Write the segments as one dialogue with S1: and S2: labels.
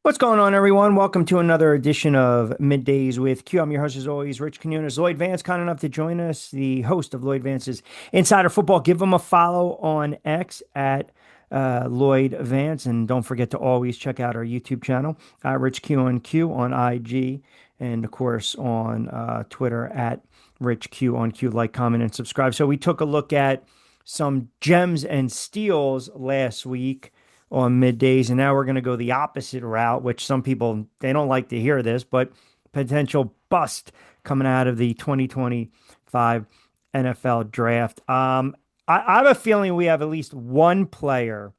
S1: What's going on, everyone? Welcome to another edition of Middays with Q. I'm your host, as always, Rich Quinones. Lloyd Vance, kind enough to join us, the host of Lloyd Vance's Insider Football. Give him a follow on X at Lloyd Vance, and don't forget to always check out our YouTube channel, Rich Q on Q on IG, and of course on Twitter at Rich Q on Q. Like, comment, and subscribe. So we took a look at some gems and steals last week on middays. And now we're going to go the opposite route, which some people, they don't like to hear this, but potential bust coming out of the 2025 NFL draft. I have a feeling we have at least one player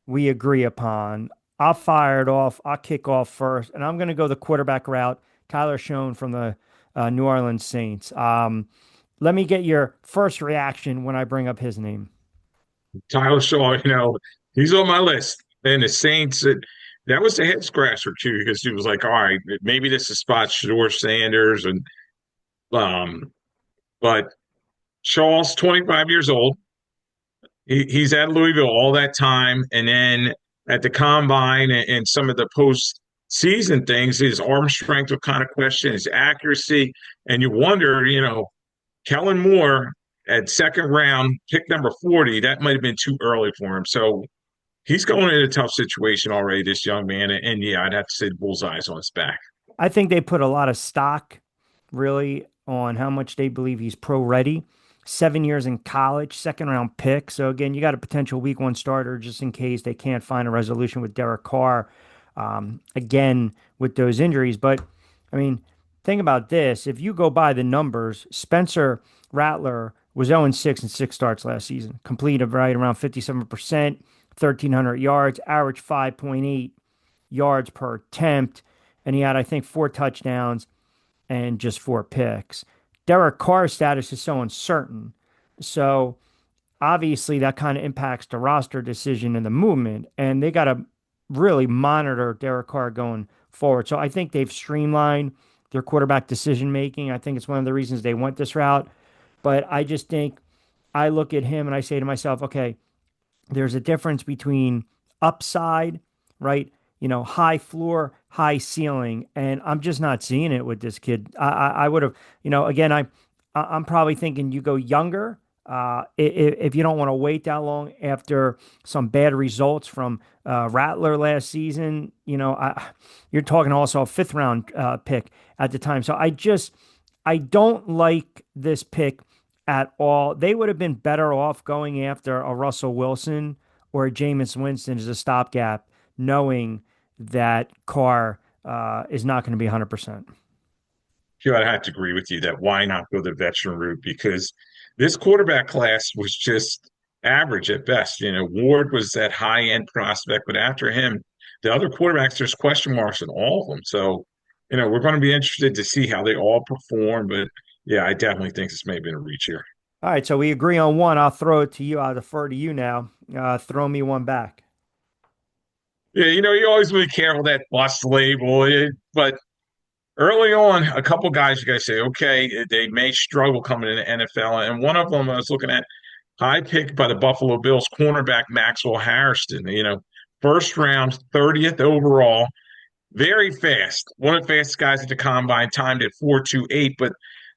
S1: we agree upon. I'll fire it off. I'll kick off first, and I'm going to go the quarterback route. Kyler Schoen from the New Orleans Saints. Let me get your first reaction when I bring up his name.
S2: Tyler Shaw, he's on my list. And the Saints, that was a head scratcher too, because he was like, all right, maybe this is spot Shedeur Sanders. Um, but Shaw's 25 years old. He's at Louisville all that time. And then at the combine and some of the post season things, his arm strength was kind of questioned, his accuracy. And you wonder, Kellen Moore at second round, pick number 40, that might have been too early for him. So he's going in a tough situation already, this young man. And yeah, I'd have to say the bullseye's on his back.
S1: I think they put a lot of stock really on how much they believe he's pro ready. 7 years in college, second round pick. So again, you got a potential week one starter just in case they can't find a resolution with Derek Carr again with those injuries. But I mean, think about this. If you go by the numbers, Spencer Rattler was 0-6 in six starts last season, completed right around 57%, 1,300 yards, average 5.8 yards per attempt. And he had, I think, four touchdowns and just four picks. Derek Carr's status is so uncertain. So obviously that kind of impacts the roster decision and the movement. And they got to really monitor Derek Carr going forward. So I think they've streamlined their quarterback decision making. I think it's one of the reasons they went this route. But I just think I look at him and I say to myself, okay, there's a difference between upside, right? High floor, high ceiling, and I'm just not seeing it with this kid. I would have, again, I'm probably thinking you go younger. If you don't want to wait that long after some bad results from Rattler last season, you're talking also a fifth round pick at the time. So I don't like this pick at all. They would have been better off going after a Russell Wilson or a Jameis Winston as a stopgap, knowing that Carr is not going to be 100%.
S2: Hugh, I'd have to agree with you that why not go the veteran route? Because this quarterback class was just average at best. Ward was that high end prospect, but after him, the other quarterbacks, there's question marks in all of them. So, we're going to be interested to see how they all perform. But yeah, I definitely think this may have been a reach here.
S1: All right, so we agree on one. I'll throw it to you. I'll defer to you now. Throw me one back.
S2: Yeah, you're always really careful that bust label, but early on, a couple guys you got to say, okay, they may struggle coming in the NFL. And one of them I was looking at, high pick by the Buffalo Bills, cornerback Maxwell Harrison. First round, 30th overall, very fast. One of the fastest guys at the combine, timed at 4.28. But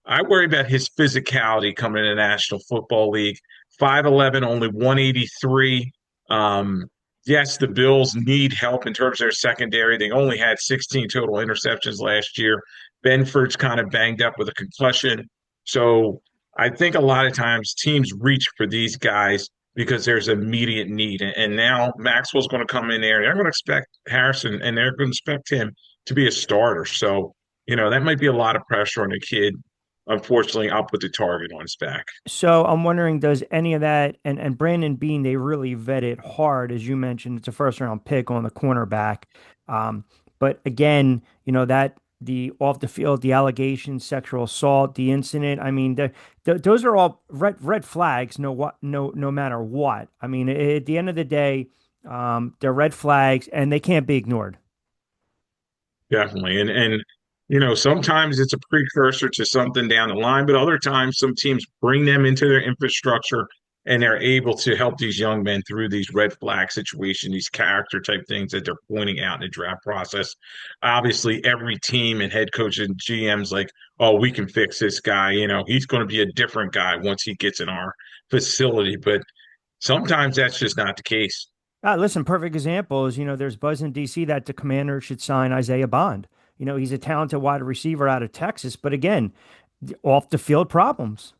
S2: I worry about his physicality coming in the National Football League. 5'11, only 183. Yes, the Bills need help in terms of their secondary. They only had 16 total interceptions last year. Benford's kind of banged up with a concussion. So I think a lot of times teams reach for these guys because there's immediate need. And now Maxwell's going to come in there. They're going to expect Harrison and they're going to expect him to be a starter. So, that might be a lot of pressure on the kid. Unfortunately, I'll put the target on his back.
S1: So I'm wondering, does any of that and Brandon Bean, they really vetted hard, as you mentioned, it's a first round pick on the cornerback. But again, that the off the field, the allegations, sexual assault, the incident. I mean, those are all red flags. No matter what. I mean, at the end of the day, they're red flags and they can't be ignored.
S2: Definitely. And sometimes it's a precursor to something down the line, but other times some teams bring them into their infrastructure and they're able to help these young men through these red flag situations, these character type things that they're pointing out in the draft process. Obviously, every team and head coach and GM's like, oh, we can fix this guy. He's going to be a different guy once he gets in our facility. But sometimes that's just not the case.
S1: Listen, perfect example is, there's buzz in DC that the Commander should sign Isaiah Bond. He's a talented wide receiver out of Texas, but again, off the field problems.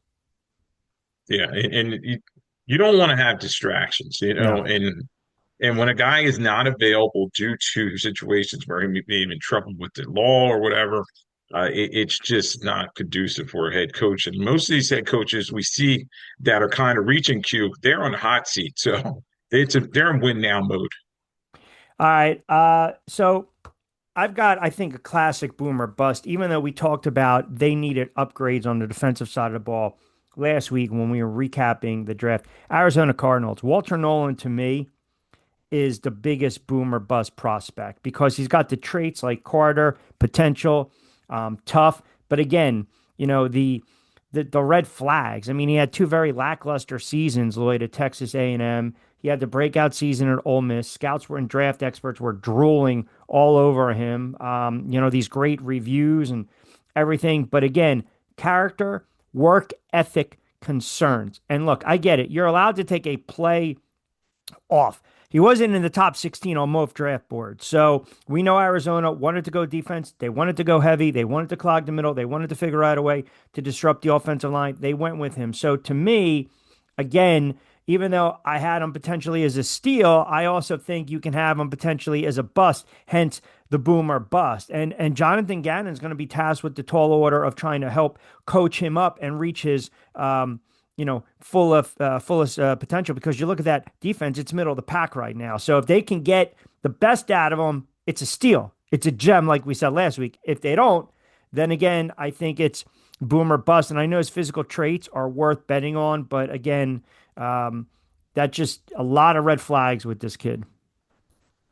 S2: Yeah, and you don't want to have distractions,
S1: No.
S2: and when a guy is not available due to situations where he may be in trouble with the law or whatever, it's just not conducive for a head coach. And most of these head coaches we see that are kind of reaching Q, they're on the hot seat, so they're in win now mode.
S1: All right. So I've got, I think, a classic boomer bust, even though we talked about they needed upgrades on the defensive side of the ball last week when we were recapping the draft. Arizona Cardinals. Walter Nolan, to me, is the biggest boomer bust prospect because he's got the traits like Carter, potential, tough. But again, the red flags. I mean, he had two very lackluster seasons, Lloyd, at Texas A&M. He had the breakout season at Ole Miss. Scouts and draft experts were drooling all over him. These great reviews and everything. But again, character, work ethic concerns. And look, I get it. You're allowed to take a play off. He wasn't in the top 16 on most draft boards. So we know Arizona wanted to go defense. They wanted to go heavy. They wanted to clog the middle. They wanted to figure out a way to disrupt the offensive line. They went with him. So to me, again, even though I had him potentially as a steal, I also think you can have him potentially as a bust, hence the boomer bust. And Jonathan Gannon is going to be tasked with the tall order of trying to help coach him up and reach his fullest potential because you look at that defense, it's middle of the pack right now. So if they can get the best out of them, it's a steal. It's a gem, like we said last week. If they don't, then again, I think it's boomer bust. And I know his physical traits are worth betting on, but again, that's just a lot of red flags with this kid.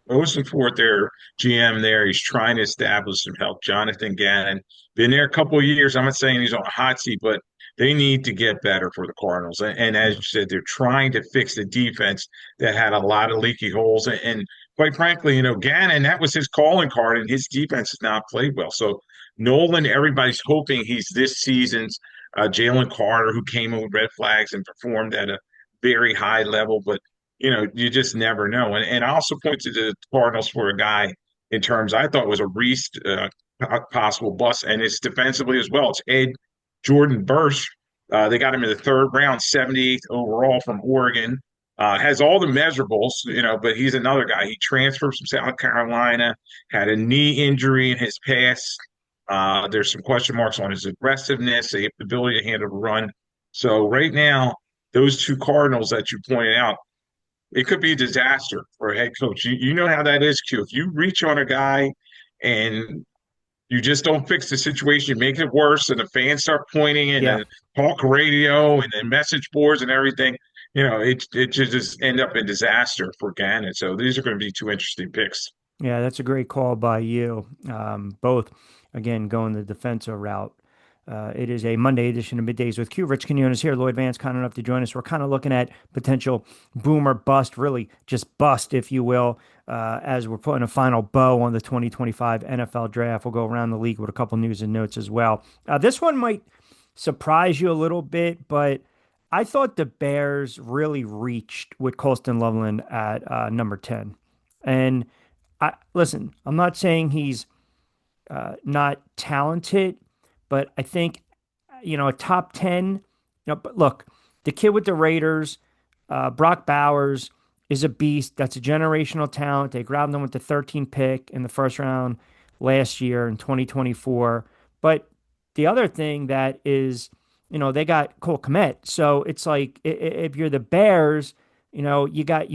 S2: Most important, their GM there, he's trying to establish some help. Jonathan Gannon, been there a couple of years. I'm not saying he's on a hot seat, but they need to get better for the Cardinals. And as
S1: Yeah.
S2: you said, they're trying to fix the defense that had a lot of leaky holes. And quite frankly, Gannon, that was his calling card, and his defense has not played well. So Nolan, everybody's hoping he's this season's Jalen Carter, who came in with red flags and performed at a very high level. But you just never know. And I also point to the Cardinals for a guy in terms I thought was a Reese possible bust, and it's defensively as well. It's Ed Jordan Bursch. They got him in the third round, 78th overall from Oregon. Has all the measurables, but he's another guy. He transferred from South Carolina, had a knee injury in his past. There's some question marks on his aggressiveness, the ability to handle the run. So right now, those two Cardinals that you pointed out, it could be a disaster for a head coach. You know how that is, Q. If you reach on a guy and you just don't fix the situation, you make it worse, and the fans start pointing and
S1: Yeah.
S2: the talk radio and then message boards and everything, it should just end up in disaster for Gannon. So these are going to be two interesting picks.
S1: Yeah, that's a great call by you. Both, again, going the defensive route. It is a Monday edition of Middays with Q. Rich Quinones here. Lloyd Vance, kind enough to join us. We're kind of looking at potential boomer bust, really just bust, if you will, as we're putting a final bow on the 2025 NFL draft. We'll go around the league with a couple news and notes as well. This one might surprise you a little bit, but I thought the Bears really reached with Colston Loveland at number 10. And listen, I'm not saying he's not talented, but I think, a top 10, but look, the kid with the Raiders, Brock Bowers, is a beast. That's a generational talent. They grabbed him with the 13th pick in the first round last year in 2024. But the other thing that is, they got Cole Kmet. So it's like if you're the Bears, you got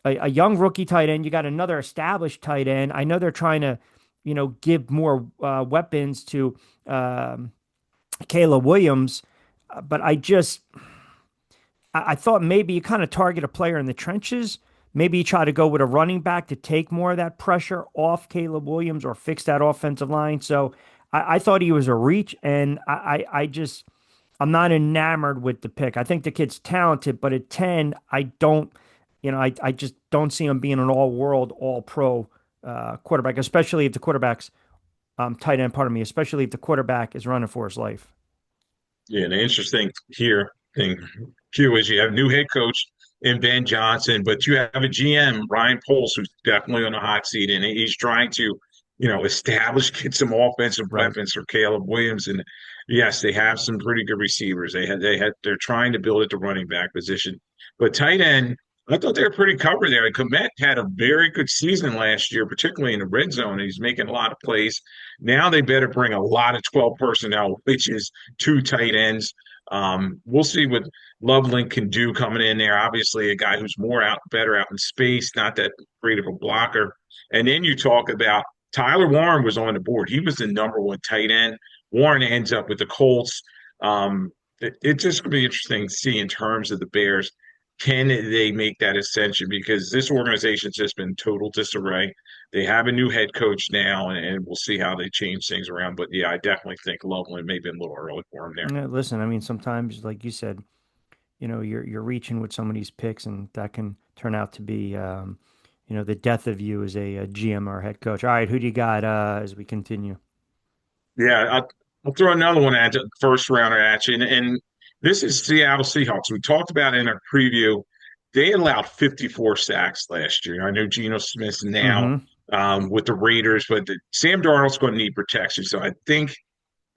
S1: a young rookie tight end. You got another established tight end. I know they're trying to, give more weapons to Caleb Williams, but I thought maybe you kind of target a player in the trenches. Maybe you try to go with a running back to take more of that pressure off Caleb Williams or fix that offensive line. So I thought he was a reach, and I'm not enamored with the pick. I think the kid's talented, but at 10, I don't, I just don't see him being an all-world, all-pro quarterback, especially if the quarterback's tight end, pardon me, especially if the quarterback is running for his life.
S2: Yeah, the interesting here thing, Q, is you have new head coach in Ben Johnson, but you have a GM, Ryan Poles, who's definitely on the hot seat, and he's trying to, establish, get some offensive
S1: Right.
S2: weapons for Caleb Williams. And yes, they have some pretty good receivers. They're trying to build at the running back position, but tight end. I thought they were pretty covered there. And Komet had a very good season last year, particularly in the red zone. He's making a lot of plays. Now they better bring a lot of 12 personnel, which is two tight ends. We'll see what Loveland can do coming in there. Obviously, a guy who's better out in space, not that great of a blocker. And then you talk about Tyler Warren was on the board. He was the number one tight end. Warren ends up with the Colts. It's just going to be interesting to see in terms of the Bears. Can they make that ascension? Because this organization's just been total disarray. They have a new head coach now, and we'll see how they change things around. But yeah, I definitely think Loveland may have been a little early for him there.
S1: Yeah, listen, I mean, sometimes, like you said, you're reaching with some of these picks, and that can turn out to be, the death of you as a GM or head coach. All right, who do you got as we continue?
S2: Yeah, I'll throw another one at you, first rounder at you. And this is Seattle Seahawks. We talked about it in our preview. They allowed 54 sacks last year. I know Geno Smith's now
S1: Mm-hmm.
S2: with the Raiders, but Sam Darnold's going to need protection. So I think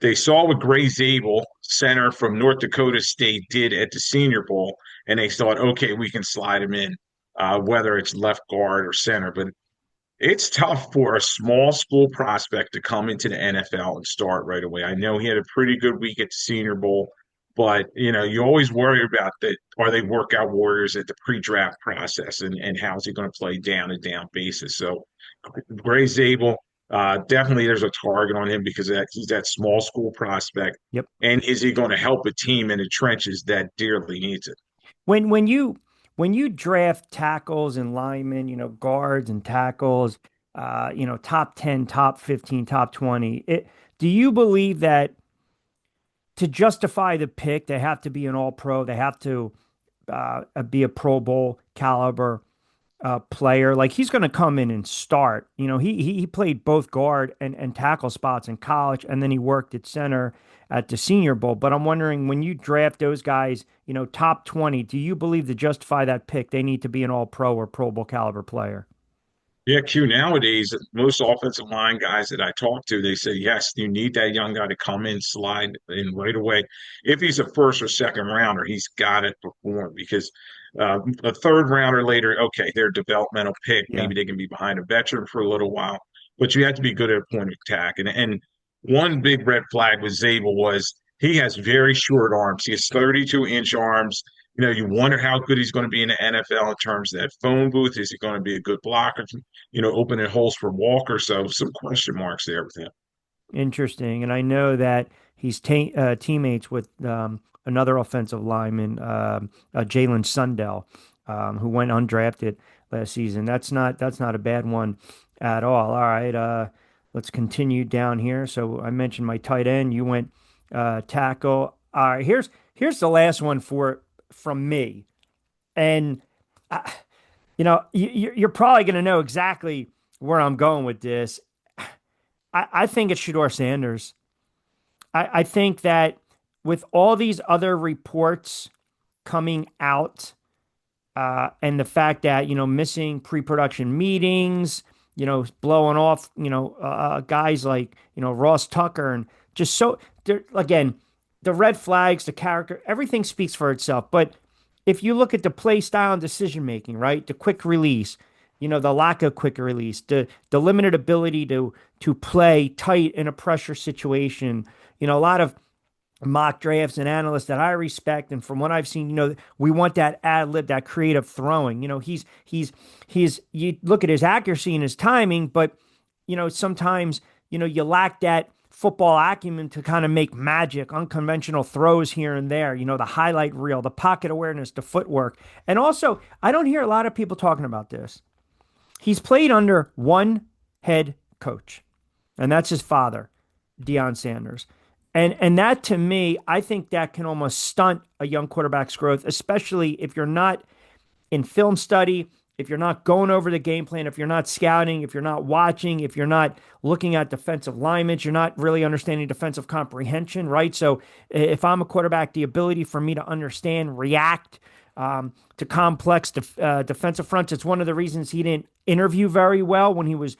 S2: they saw what Gray Zabel, center from North Dakota State, did at the Senior Bowl, and they thought, okay, we can slide him in, whether it's left guard or center. But it's tough for a small school prospect to come into the NFL and start right away. I know he had a pretty good week at the Senior Bowl, but you always worry about that. Are they workout warriors at the pre-draft process, and how is he going to play down and down basis? So Gray Zabel, definitely there's a target on him because he's that small school prospect.
S1: Yep.
S2: And is he going to help a team in the trenches that dearly needs it?
S1: When you draft tackles and linemen, guards and tackles, top 10, top 15, top 20, do you believe that to justify the pick, they have to be an all pro, they have to be a Pro Bowl caliber player? Like he's going to come in and start. He played both guard and tackle spots in college, and then he worked at center at the Senior Bowl. But I'm wondering, when you draft those guys, top 20, do you believe to justify that pick, they need to be an All Pro or Pro Bowl caliber player?
S2: Yeah, Q, nowadays, most offensive line guys that I talk to, they say, yes, you need that young guy to come in, slide in right away. If he's a first or second rounder, he's got to perform because a third rounder later, okay, they're a developmental pick.
S1: Yeah,
S2: Maybe they can be behind a veteran for a little while, but you have to be good at a point of attack. And one big red flag with Zabel was he has very short arms. He has 32-inch arms. You wonder how good he's going to be in the NFL in terms of that phone booth. Is he going to be a good blocker? Opening holes for Walker. So some question marks there with him.
S1: interesting. And I know that he's teammates with another offensive lineman, Jalen Sundell, who went undrafted last season. That's not a bad one at all. All right, let's continue down here. So I mentioned my tight end. You went tackle. All right, here's the last one from me, and you're probably going to know exactly where I'm going with this. I think it's Shedeur Sanders. I think that with all these other reports coming out, and the fact that, missing pre-production meetings, blowing off, guys like, Ross Tucker, and just so again, the red flags, the character, everything speaks for itself. But if you look at the play style and decision making, right, the quick release, the lack of quick release, the limited ability to play tight in a pressure situation, a lot of mock drafts and analysts that I respect, and from what I've seen, we want that ad lib, that creative throwing. He's you look at his accuracy and his timing, but sometimes you lack that football acumen to kind of make magic, unconventional throws here and there. The highlight reel, the pocket awareness, the footwork, and also I don't hear a lot of people talking about this. He's played under one head coach, and that's his father, Deion Sanders. And that to me, I think that can almost stunt a young quarterback's growth, especially if you're not in film study, if you're not going over the game plan, if you're not scouting, if you're not watching, if you're not looking at defensive alignments, you're not really understanding defensive comprehension, right? So if I'm a quarterback, the ability for me to understand, react to complex defensive fronts, it's one of the reasons he didn't interview very well when he was,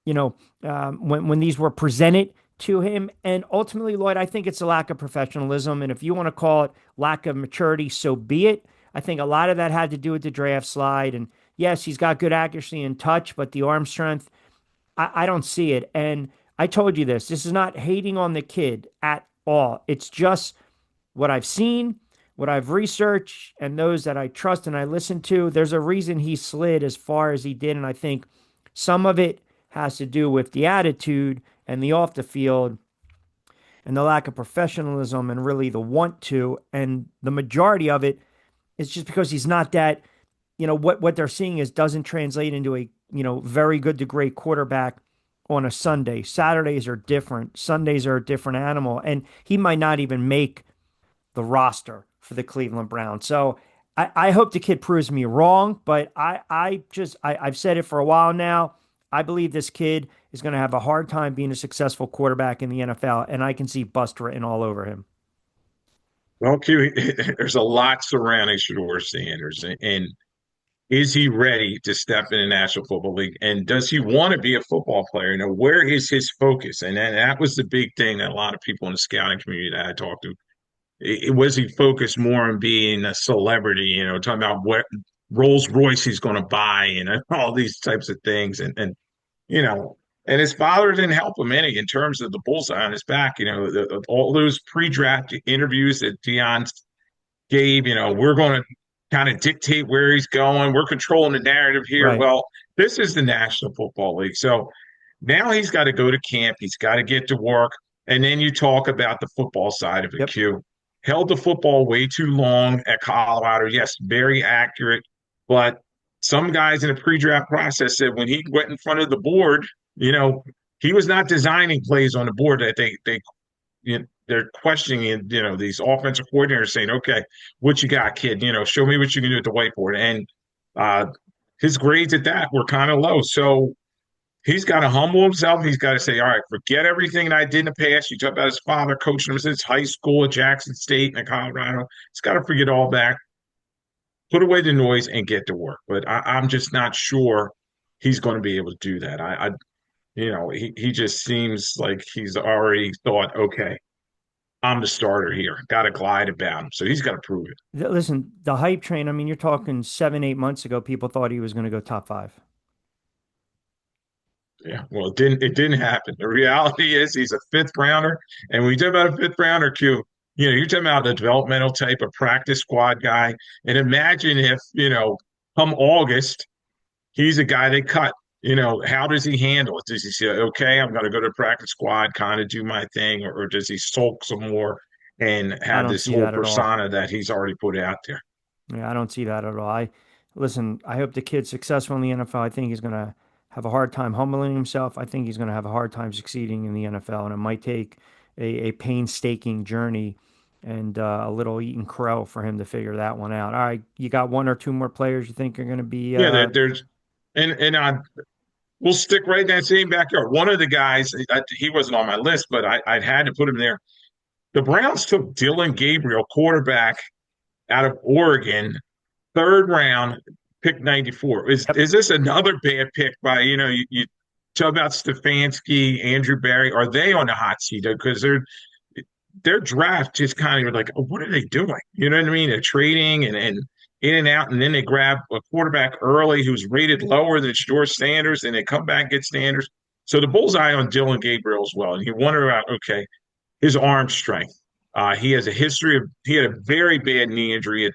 S1: when these were presented to him. And ultimately, Lloyd, I think it's a lack of professionalism. And if you want to call it lack of maturity, so be it. I think a lot of that had to do with the draft slide. And yes, he's got good accuracy and touch, but the arm strength, I don't see it. And I told you this. This is not hating on the kid at all. It's just what I've seen, what I've researched, and those that I trust and I listen to. There's a reason he slid as far as he did. And I think some of it has to do with the attitude and the off the field and the lack of professionalism and really the want to. And the majority of it is just because he's not that, what they're seeing is doesn't translate into a, very good to great quarterback on a Sunday. Saturdays are different. Sundays are a different animal. And he might not even make the roster for the Cleveland Browns. So I hope the kid proves me wrong, but I've said it for a while now. I believe this kid is going to have a hard time being a successful quarterback in the NFL, and I can see bust written all over him.
S2: Well, Q, there's a lot surrounding Shedeur Sanders, and is he ready to step in the National Football League? And does he want to be a football player? Where is his focus? And that was the big thing that a lot of people in the scouting community that I talked to, it was he focused more on being a celebrity, talking about what Rolls Royce he's going to buy and all these types of things. You know, and his father didn't help him any in terms of the bullseye on his back. All those pre-draft interviews that Dion gave, we're going to kind of dictate where he's going. We're controlling the narrative here.
S1: Right.
S2: Well, this is the National Football League. So now he's got to go to camp. He's got to get to work. And then you talk about the football side of it,
S1: Yep.
S2: Q. Held the football way too long at Colorado. Yes, very accurate. But some guys in the pre-draft process said when he went in front of the board, you know, he was not designing plays on the board that they're questioning these offensive coordinators saying, okay, what you got, kid? Show me what you can do at the whiteboard. And uh, his grades at that were kind of low. So he's got to humble himself. He's got to say, all right, forget everything that I did in the past. You talk about his father coaching him since high school at Jackson State and Colorado. He's got to forget all that, put away the noise, and get to work. But I'm just not sure he's going to be able to do that. He just seems like he's already thought, okay, I'm the starter here. Got to glide about him. So he's got to prove it.
S1: Listen, the hype train, I mean, you're talking 7, 8 months ago, people thought he was going to go top five.
S2: Yeah. Well, it didn't happen. The reality is he's a fifth rounder. And when you talk about a fifth rounder, Q, you're talking about a developmental type of practice squad guy. And imagine if, come August, he's a guy they cut. How does he handle it? Does he say, okay, I'm going to go to the practice squad, kind of do my thing, or does he sulk some more and
S1: I
S2: have
S1: don't
S2: this
S1: see
S2: whole
S1: that at all.
S2: persona that he's already put out there?
S1: Yeah, I don't see that at all. Listen, I hope the kid's successful in the NFL. I think he's going to have a hard time humbling himself. I think he's going to have a hard time succeeding in the NFL, and it might take a painstaking journey and a little eating crow for him to figure that one out. All right, you got one or two more players you think are going to be
S2: Yeah, there's and we'll stick right in that same backyard. One of the guys, he wasn't on my list, but I had to put him there. The Browns took Dylan Gabriel, quarterback out of Oregon, third round, pick 94. Is
S1: yep.
S2: is this another bad pick by, you talk about Stefanski, Andrew Barry? Are they on the hot seat? Because their draft just kind of like, oh, what are they doing? You know what I mean? They're trading and in and out, and then they grab a quarterback early who's rated lower than Shedeur Sanders, and they come back and get Sanders. So the bullseye on Dylan Gabriel as well. And you wonder about, okay, his arm strength. He has a history of, he had a very bad knee injury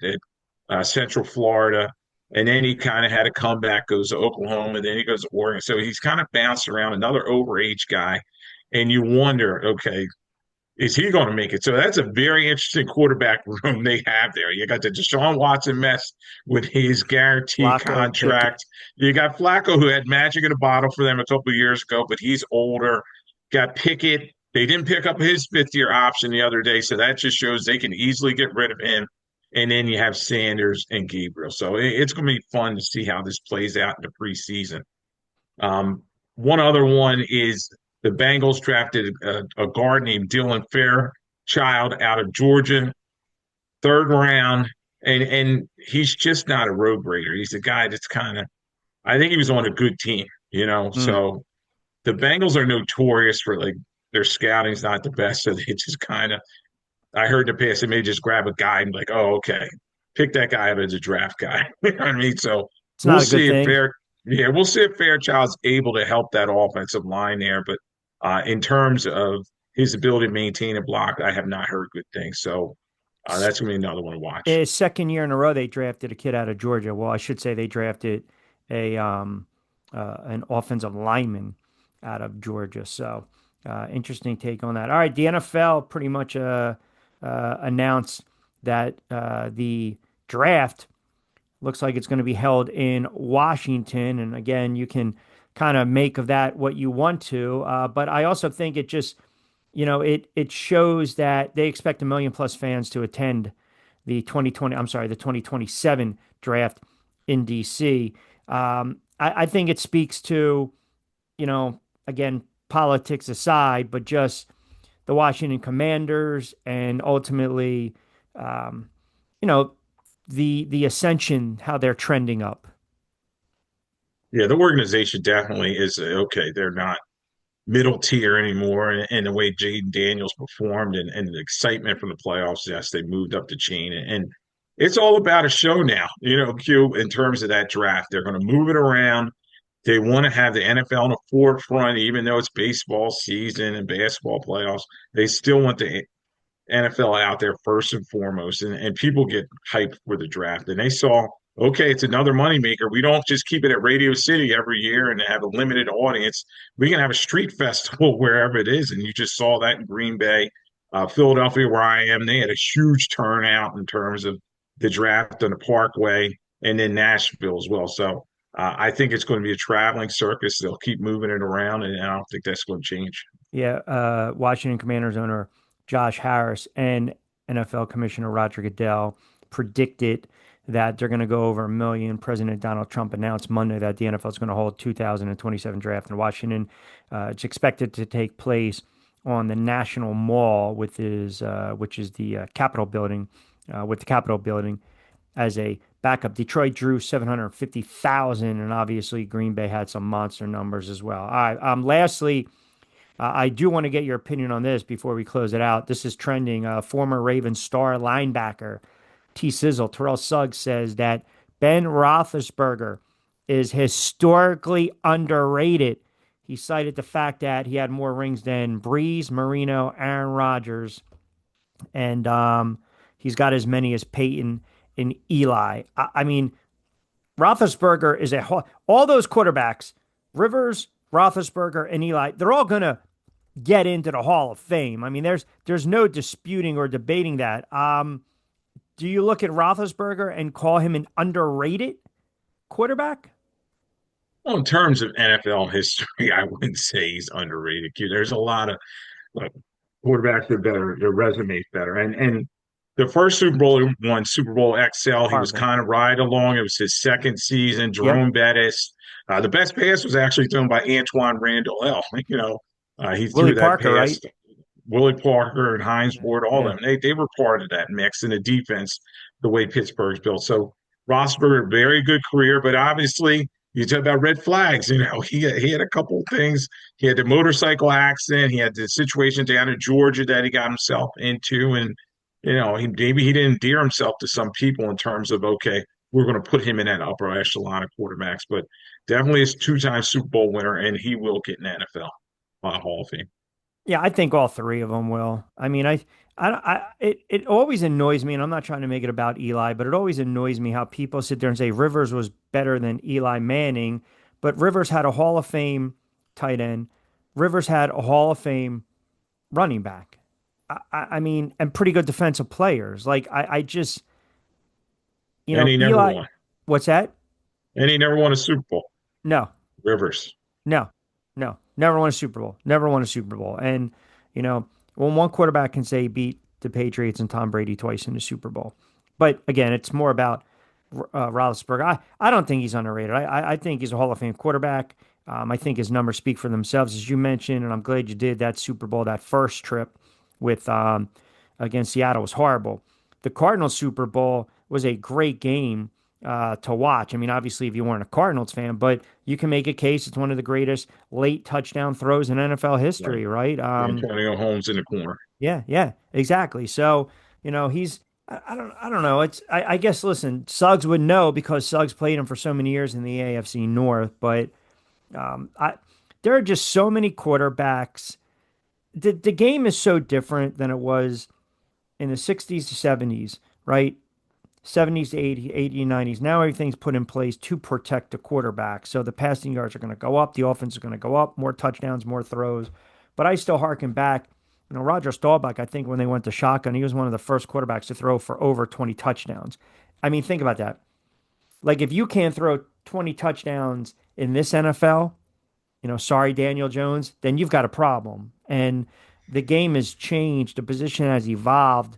S2: at Central Florida. And then he kind of had a comeback, goes to Oklahoma, and then he goes to Oregon. So he's kind of bounced around, another overage guy. And you wonder, okay, is he going to make it? So that's a very interesting quarterback room they have there. You got the Deshaun Watson mess with his guaranteed
S1: Flacco, Pickett.
S2: contract. You got Flacco, who had magic in a bottle for them a couple of years ago, but he's older. Got Pickett, They didn't pick up his 5th-year option the other day, so that just shows they can easily get rid of him. And then you have Sanders and Gabriel. So it's going to be fun to see how this plays out in the preseason. Um, One other one is the Bengals drafted a guard named Dylan Fairchild out of Georgia, 3rd round, and he's just not a road grader. He's a guy that's kind of, I think he was on a good team, you know.
S1: Mm.
S2: So the Bengals are notorious for like their scouting's not the best, so they just kind of. I heard the pass they may just grab a guy and be like, oh, okay, pick that guy up as a draft guy. You know what I mean? So
S1: It's
S2: we'll
S1: not a good
S2: see if
S1: thing.
S2: We'll see if Fairchild's able to help that offensive line there. But in terms of his ability to maintain a block, I have not heard good things. So that's gonna be another one to watch.
S1: His second year in a row, they drafted a kid out of Georgia. Well, I should say they drafted a an offensive lineman out of Georgia. So, interesting take on that. All right, the NFL pretty much announced that the draft looks like it's going to be held in Washington. And again, you can kind of make of that what you want to. But I also think it just, it shows that they expect 1 million+ fans to attend the 2020, I'm sorry, the 2027 draft in DC. I think it speaks to, again, politics aside, but just the Washington Commanders and ultimately, um, you know, the ascension, how they're trending up.
S2: Yeah, the organization definitely is okay. They're not middle tier anymore. And the way Jaden Daniels performed and the excitement from the playoffs, yes, they moved up the chain. And it's all about a show now, you know, Q, in terms of that draft. They're going to move it around. They want to have the NFL on the forefront, even though it's baseball season and basketball playoffs. They still want the NFL out there first and foremost, and people get hyped for the draft. And they saw, okay, it's another moneymaker. We don't just keep it at Radio City every year and have a limited audience. We can have a street festival wherever it is. And you just saw that in Green Bay, Philadelphia, where I am. They had a huge turnout in terms of the draft on the Parkway, and then Nashville as well. So I think it's going to be a traveling circus. They'll keep moving it around, and I don't think that's going to change.
S1: Yeah, Washington Commanders owner Josh Harris and NFL Commissioner Roger Goodell predicted that they're going to go over 1 million. President Donald Trump announced Monday that the NFL is going to hold 2027 draft in Washington. It's expected to take place on the National Mall, which is the Capitol building, with the Capitol building as a backup. Detroit drew 750,000, and obviously Green Bay had some monster numbers as well. All right. Lastly, I do want to get your opinion on this before we close it out. This is trending. Former Ravens star linebacker T Sizzle, Terrell Suggs, says that Ben Roethlisberger is historically underrated. He cited the fact that he had more rings than Breeze, Marino, Aaron Rodgers, and he's got as many as Peyton and Eli. I mean, Roethlisberger is all those quarterbacks, Rivers, Roethlisberger, and Eli. They're all gonna get into the Hall of Fame. I mean, there's no disputing or debating that. Do you look at Roethlisberger and call him an underrated quarterback?
S2: Well, in terms of NFL history, I wouldn't say he's underrated. There's a lot of like, quarterbacks that are better, their resume's better. And the first Super Bowl he won, Super Bowl XL, he was
S1: Harvin.
S2: kind of right along. It was his second season.
S1: Yep.
S2: Jerome Bettis. The best pass was actually thrown by Antoine Randall L. You know, he
S1: Willie
S2: threw that
S1: Parker,
S2: pass.
S1: right?
S2: Willie Parker and Hines
S1: Yeah.
S2: Ward, all
S1: Yeah.
S2: of them, they were part of that mix in the defense, the way Pittsburgh's built. So Rossberg, very good career, but obviously you talk about red flags. You know, he had a couple of things. He had the motorcycle accident. He had the situation down in Georgia that he got himself into, and you know, maybe he didn't endear himself to some people in terms of okay, we're going to put him in that upper echelon of quarterbacks, but definitely is two-time Super Bowl winner, and he will get an NFL Hall of Fame.
S1: Yeah, I think all three of them will. I mean, it always annoys me, and I'm not trying to make it about Eli, but it always annoys me how people sit there and say Rivers was better than Eli Manning, but Rivers had a Hall of Fame tight end. Rivers had a Hall of Fame running back. I mean, and pretty good defensive players. Like I just,
S2: And he never
S1: Eli,
S2: won.
S1: what's that?
S2: And he never won a Super Bowl.
S1: No,
S2: Rivers.
S1: no, no, never won a Super Bowl. Never won a Super Bowl. And, You know, well, one quarterback can say he beat the Patriots and Tom Brady twice in the Super Bowl. But again, it's more about Roethlisberger. I don't think he's underrated. I think he's a Hall of Fame quarterback. I think his numbers speak for themselves, as you mentioned, and I'm glad you did that Super Bowl. That first trip with against Seattle was horrible. The Cardinals Super Bowl was a great game to watch. I mean, obviously, if you weren't a Cardinals fan, but you can make a case it's one of the greatest late touchdown throws in NFL
S2: Right.
S1: history, right?
S2: Antonio Holmes in the corner.
S1: Yeah, yeah, exactly. So, he's I don't know. I guess listen, Suggs would know because Suggs played him for so many years in the AFC North, but I there are just so many quarterbacks. The game is so different than it was in the 60s to 70s, right? 70s to 80 and 90s. Now everything's put in place to protect the quarterback. So the passing yards are going to go up, the offense is going to go up, more touchdowns, more throws. But I still harken back, Roger Staubach, I think when they went to shotgun, he was one of the first quarterbacks to throw for over 20 touchdowns. I mean, think about that. Like if you can't throw 20 touchdowns in this NFL, sorry, Daniel Jones, then you've got a problem. And the game has changed. The position has evolved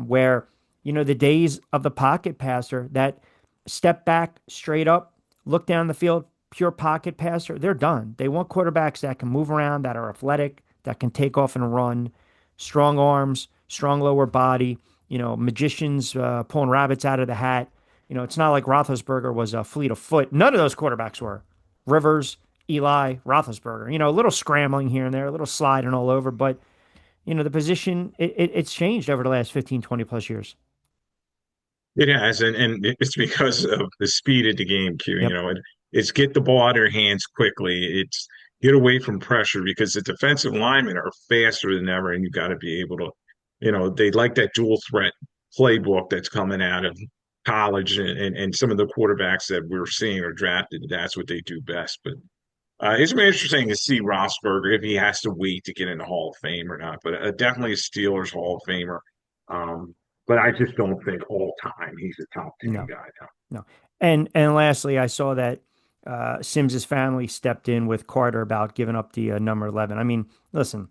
S1: where, the days of the pocket passer, that step back, straight up, look down the field, pure pocket passer, they're done. They want quarterbacks that can move around, that are athletic, that can take off and run, strong arms, strong lower body, magicians pulling rabbits out of the hat. It's not like Roethlisberger was a fleet of foot. None of those quarterbacks were. Rivers, Eli, Roethlisberger. A little scrambling here and there, a little sliding all over, but the position it's changed over the last 15, 20 plus years.
S2: It has, and it's because of the speed of the game, Q.
S1: Yep.
S2: It's get the ball out of their hands quickly. It's get away from pressure because the defensive linemen are faster than ever, and you got to be able to, they like that dual threat playbook that's coming out of college, and some of the quarterbacks that we're seeing are drafted. That's what they do best. But it's been interesting to see Rossberger if he has to wait to get in the Hall of Fame or not. But definitely a Steelers Hall of Famer. Um, but I just don't think all time he's a top 10
S1: No,
S2: guy now.
S1: no. And lastly, I saw that Sims's family stepped in with Carter about giving up the number 11. I mean, listen,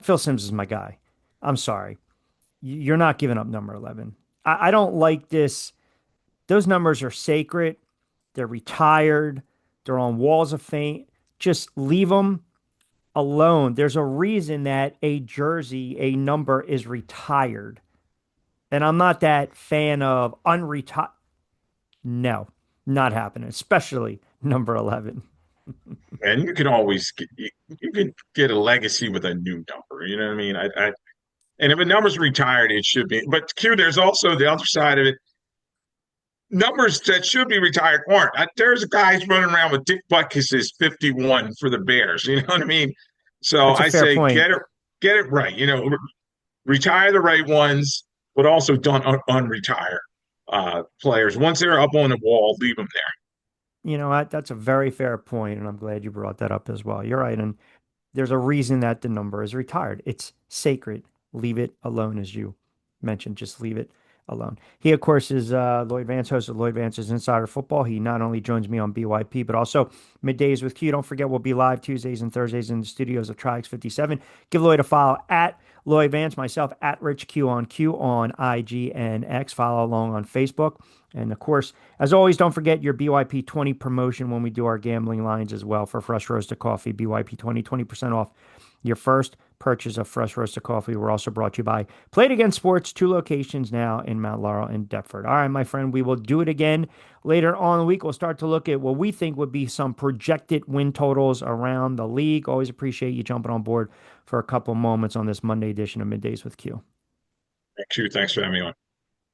S1: Phil Simms is my guy. I'm sorry. You're not giving up number 11. I don't like this. Those numbers are sacred. They're retired. They're on walls of fame. Just leave them alone. There's a reason that a jersey, a number is retired. And I'm not that fan of unretired. No, not happening, especially number 11.
S2: And you can always you can get a legacy with a new number. You know what I mean? And if a number's retired, it should be. But Q, there's also the other side of it. Numbers that should be retired aren't. There's guys running around with Dick Butkus's 51 for the Bears. You know what I mean? So
S1: That's a
S2: I
S1: fair
S2: say
S1: point.
S2: get it right. Retire the right ones, but also don't unretire players. Once they're up on the wall, leave them there.
S1: That's a very fair point, and I'm glad you brought that up as well. You're right, and there's a reason that the number is retired. It's sacred. Leave it alone, as you mentioned. Just leave it alone. He, of course, is Lloyd Vance, host of Lloyd Vance's Insider Football. He not only joins me on BYP, but also Middays with Q. Don't forget, we'll be live Tuesdays and Thursdays in the studios of Trix 57. Give Lloyd a follow at Lloyd Vance, myself at Rich Q on IG and X. Follow along on Facebook. And of course, as always, don't forget your BYP 20 promotion when we do our gambling lines as well for fresh roasted coffee. BYP 20% off your first purchase of fresh roasted coffee. We're also brought to you by Play It Again Sports, 2 locations now in Mount Laurel and Deptford. All right, my friend, we will do it again later on in the week. We'll start to look at what we think would be some projected win totals around the league. Always appreciate you jumping on board for a couple moments on this Monday edition of Middays with Q.
S2: Q, thanks for having me on.